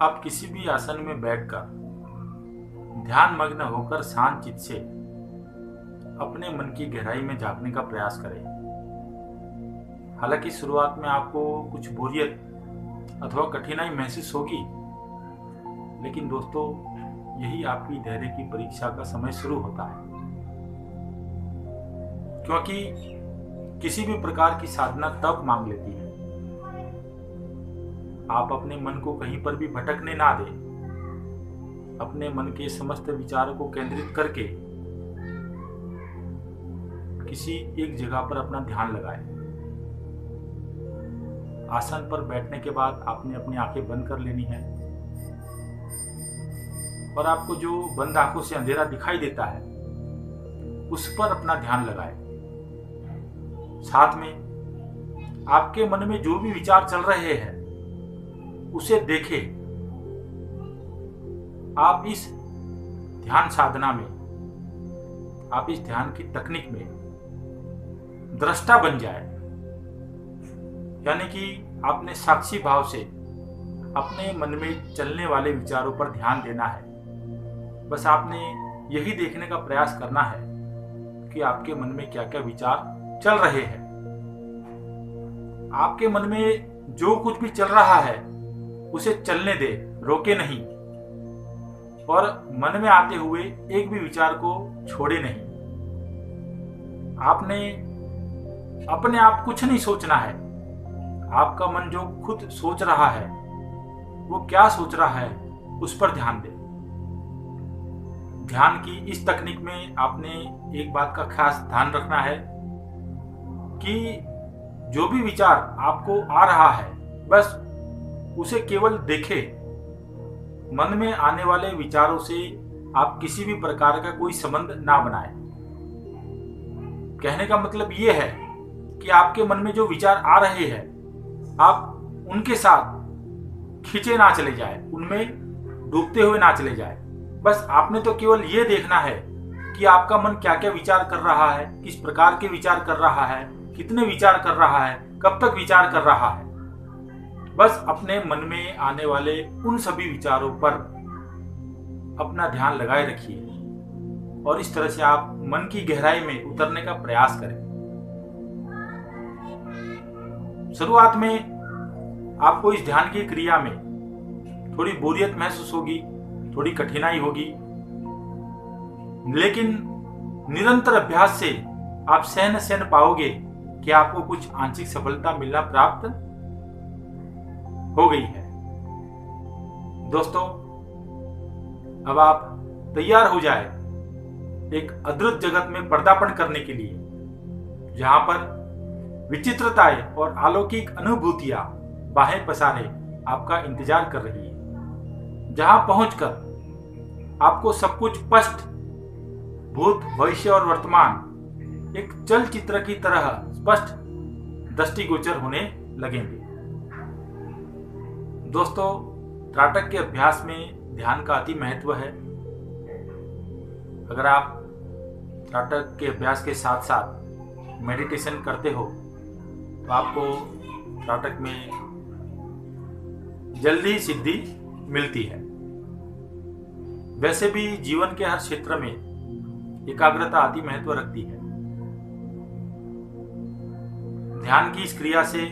आप किसी भी आसन में बैठकर ध्यान मग्न होकर शांत चित्त से अपने मन की गहराई में झांकने का प्रयास करें। हालांकि शुरुआत में आपको कुछ बोरियत अथवा कठिनाई महसूस होगी, लेकिन दोस्तों यही आपकी धैर्य की परीक्षा का समय शुरू होता है। क्योंकि किसी भी प्रकार की साधना तब मांग लेती है आप अपने मन को कहीं पर भी भटकने ना दें। अपने मन के समस्त विचारों को केंद्रित करके किसी एक जगह पर अपना ध्यान लगाएं। आसन पर बैठने के बाद आपने अपनी आंखें बंद कर लेनी है और आपको जो बंद आंखों से अंधेरा दिखाई देता है उस पर अपना ध्यान लगाएं। साथ में आपके मन में जो भी विचार चल रहे हैं उसे देखें। आप इस ध्यान साधना में, आप इस ध्यान की तकनीक में दृष्टा बन जाए, यानी कि आपने साक्षी भाव से अपने मन में चलने वाले विचारों पर ध्यान देना है। बस आपने यही देखने का प्रयास करना है कि आपके मन में क्या क्या विचार चल रहे हैं। आपके मन में जो कुछ भी चल रहा है उसे चलने दे, रोके नहीं, और मन में आते हुए एक भी विचार को छोड़े नहीं। आपने अपने आप कुछ नहीं सोचना है। आपका मन जो खुद सोच रहा है वो क्या सोच रहा है उस पर ध्यान दे। ध्यान की इस तकनीक में आपने एक बात का खास ध्यान रखना है कि जो भी विचार आपको आ रहा है बस उसे केवल देखें। मन में आने वाले विचारों से आप किसी भी प्रकार का कोई संबंध ना बनाएं। कहने का मतलब ये है कि आपके मन में जो विचार आ रहे हैं आप उनके साथ खींचे ना चले जाए, उनमें डूबते हुए ना चले जाए। बस आपने तो केवल ये देखना है कि आपका मन क्या क्या विचार कर रहा है, किस प्रकार के विचार कर रहा है, कितने विचार कर रहा है, कब तक विचार कर रहा है। बस अपने मन में आने वाले उन सभी विचारों पर अपना ध्यान लगाए रखिए और इस तरह से आप मन की गहराई में उतरने का प्रयास करें। शुरुआत में आपको इस ध्यान की क्रिया में थोड़ी बोरियत महसूस होगी, थोड़ी कठिनाई होगी, लेकिन निरंतर अभ्यास से आप सहन पाओगे कि आपको कुछ आंशिक सफलता मिलना प्राप्त हो गई है। दोस्तों, अब आप तैयार हो जाए एक अद्भुत जगत में पदार्पण करने के लिए, जहां पर विचित्रताएं और अलौकिक अनुभूतियां बाहें पसारे आपका इंतजार कर रही है। जहां पहुंचकर आपको सब कुछ स्पष्ट, भूत, भविष्य और वर्तमान एक चलचित्र की तरह स्पष्ट दृष्टिगोचर होने लगेंगे। दोस्तों, त्राटक के अभ्यास में ध्यान का अति महत्व है। अगर आप त्राटक के अभ्यास के साथ साथ मेडिटेशन करते हो तो आपको त्राटक में जल्दी सिद्धि मिलती है। वैसे भी जीवन के हर क्षेत्र में एकाग्रता अति महत्व रखती है। ध्यान की इस क्रिया से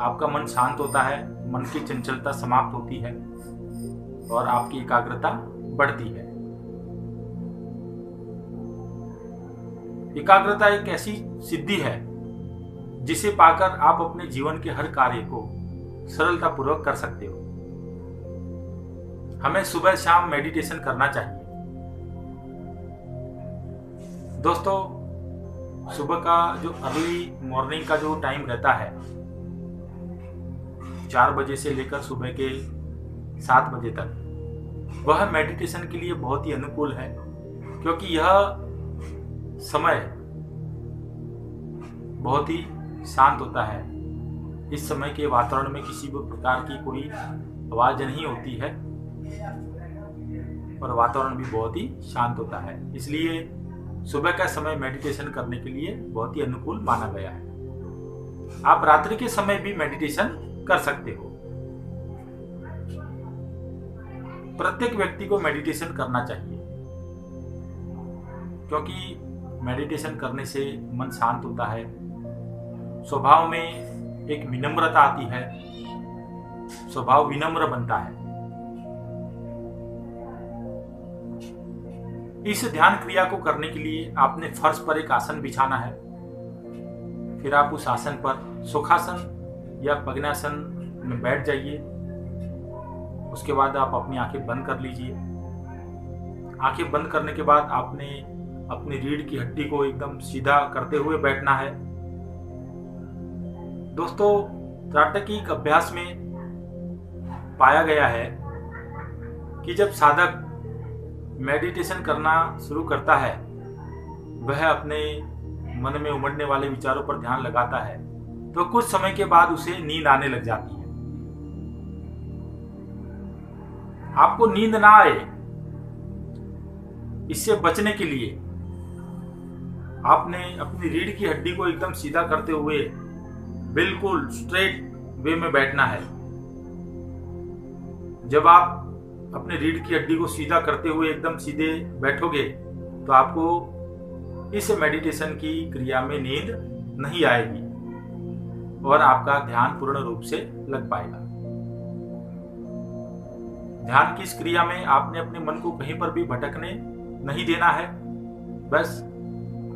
आपका मन शांत होता है, मन की चंचलता समाप्त होती है और आपकी एकाग्रता बढ़ती है। एकाग्रता एक ऐसी सिद्धि है जिसे पाकर आप अपने जीवन के हर कार्य को सरलतापूर्वक कर सकते हो। हमें सुबह शाम मेडिटेशन करना चाहिए। दोस्तों, सुबह का जो अर्ली मॉर्निंग का जो टाइम रहता है 4 बजे से लेकर सुबह के 7 बजे तक, वह मेडिटेशन के लिए बहुत ही अनुकूल है, क्योंकि यह समय बहुत ही शांत होता है। इस समय के वातावरण में किसी भी प्रकार की कोई आवाज नहीं होती है और वातावरण भी बहुत ही शांत होता है। इसलिए सुबह का समय मेडिटेशन करने के लिए बहुत ही अनुकूल माना गया है। आप रात्रि के समय भी मेडिटेशन कर सकते हो। प्रत्येक व्यक्ति को मेडिटेशन करना चाहिए, क्योंकि मेडिटेशन करने से मन शांत होता है, स्वभाव में एक विनम्रता आती है, स्वभाव विनम्र बनता है। इस ध्यान क्रिया को करने के लिए आपने फर्श पर एक आसन बिछाना है। फिर आप उस आसन पर सुखासन या पद्मासन में बैठ जाइए। उसके बाद आप अपनी आंखें बंद कर लीजिए। आंखें बंद करने के बाद आपने अपनी रीढ़ की हड्डी को एकदम सीधा करते हुए बैठना है। दोस्तों, त्राटकिक अभ्यास में पाया गया है कि जब साधक मेडिटेशन करना शुरू करता है, वह अपने मन में उमड़ने वाले विचारों पर ध्यान लगाता है, तो कुछ समय के बाद उसे नींद आने लग जाती है। आपको नींद ना आए, इससे बचने के लिए आपने अपनी रीढ़ की हड्डी को एकदम सीधा करते हुए बिल्कुल स्ट्रेट वे में बैठना है। जब आप अपने रीढ़ की हड्डी को सीधा करते हुए एकदम सीधे बैठोगे तो आपको इस मेडिटेशन की क्रिया में नींद नहीं आएगी और आपका ध्यान पूर्ण रूप से लग पाएगा। ध्यान की इस क्रिया में आपने अपने मन को कहीं पर भी भटकने नहीं देना है। बस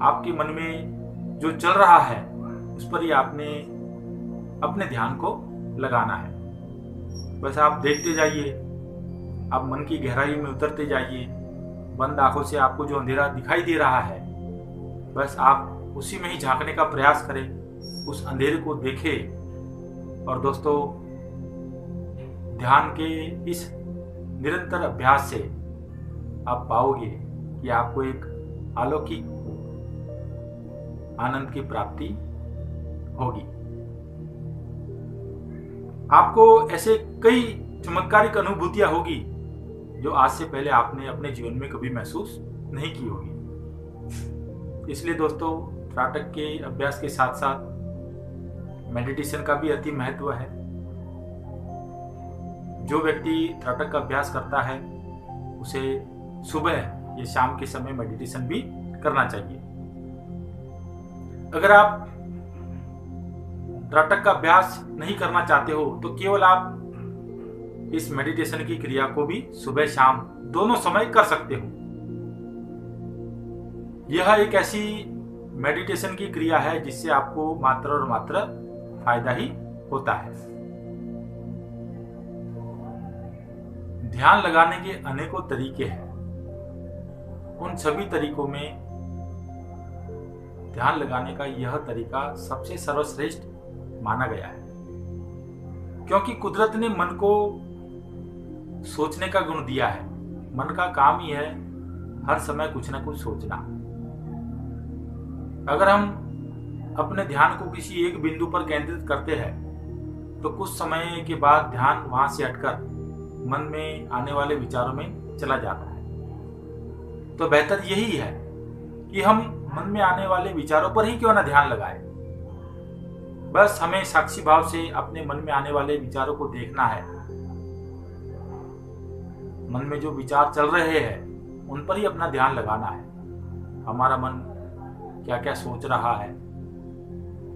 आपके मन में जो चल रहा है उस पर ही आपने अपने ध्यान को लगाना है। बस आप देखते जाइए, आप मन की गहराई में उतरते जाइए। बंद आंखों से आपको जो अंधेरा दिखाई दे रहा है, बस आप उसी में ही झांकने का प्रयास करें, उस अंधेरे को देखें। और दोस्तों, ध्यान के इस निरंतर अभ्यास से आप पाओगे कि आपको एक अलौकिक आनंद की प्राप्ति होगी। आपको ऐसे कई चमत्कारिक अनुभूतियां होगी जो आज से पहले आपने अपने जीवन में कभी महसूस नहीं की होगी। इसलिए दोस्तों, त्राटक के अभ्यास के साथ साथ मेडिटेशन का भी अति महत्व है। जो व्यक्ति त्राटक का अभ्यास करता है उसे सुबह या शाम के समय मेडिटेशन भी करना चाहिए। अगर आप त्राटक का अभ्यास नहीं करना चाहते हो तो केवल आप इस मेडिटेशन की क्रिया को भी सुबह शाम दोनों समय कर सकते हो। यह एक ऐसी मेडिटेशन की क्रिया है जिससे आपको मात्र और मात्र फायदा ही होता है। ध्यान लगाने के अनेकों तरीके हैं। उन सभी तरीकों में ध्यान लगाने का यह तरीका सबसे सर्वश्रेष्ठ माना गया है, क्योंकि कुदरत ने मन को सोचने का गुण दिया है। मन का काम ही है हर समय कुछ ना कुछ सोचना। अगर हम अपने ध्यान को किसी एक बिंदु पर केंद्रित करते हैं तो कुछ समय के बाद ध्यान वहां से हटकर मन में आने वाले विचारों में चला जाता है। तो बेहतर यही है कि हम मन में आने वाले विचारों पर ही क्यों ना ध्यान लगाएं। बस हमें साक्षी भाव से अपने मन में आने वाले विचारों को देखना है। मन में जो विचार चल रहे हैं उन पर ही अपना ध्यान लगाना है। हमारा मन क्या क्या सोच रहा है,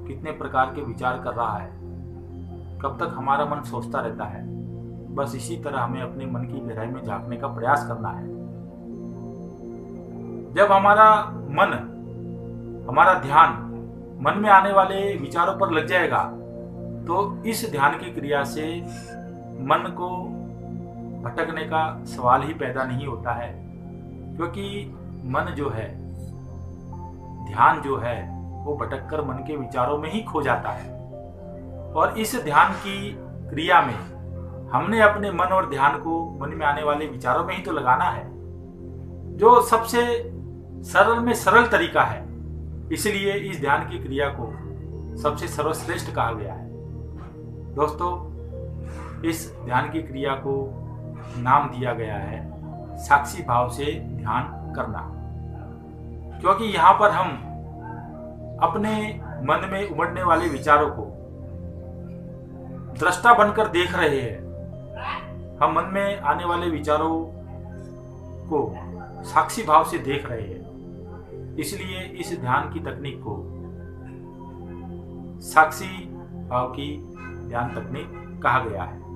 कितने प्रकार के विचार कर रहा है, कब तक हमारा मन सोचता रहता है। बस इसी तरह हमें अपने मन की गहराई में झांकने का प्रयास करना है। जब हमारा मन, हमारा ध्यान मन में आने वाले विचारों पर लग जाएगा तो इस ध्यान की क्रिया से मन को भटकने का सवाल ही पैदा नहीं होता है, क्योंकि मन जो है, ध्यान जो है, वो भटककर मन के विचारों में ही खो जाता है। और इस ध्यान की क्रिया में हमने अपने मन और ध्यान को मन में आने वाले विचारों में ही तो लगाना है, जो सबसे सरल में सरल तरीका है। इसलिए इस ध्यान की क्रिया को सबसे सर्वश्रेष्ठ कहा गया है। दोस्तों, इस ध्यान की क्रिया को नाम दिया गया है साक्षी भाव से ध्यान करना, क्योंकि यहाँ पर हम अपने मन में उमड़ने वाले विचारों को दृष्टा बनकर देख रहे हैं। हम मन में आने वाले विचारों को साक्षी भाव से देख रहे हैं। इसलिए इस ध्यान की तकनीक को साक्षी भाव की ध्यान तकनीक कहा गया है।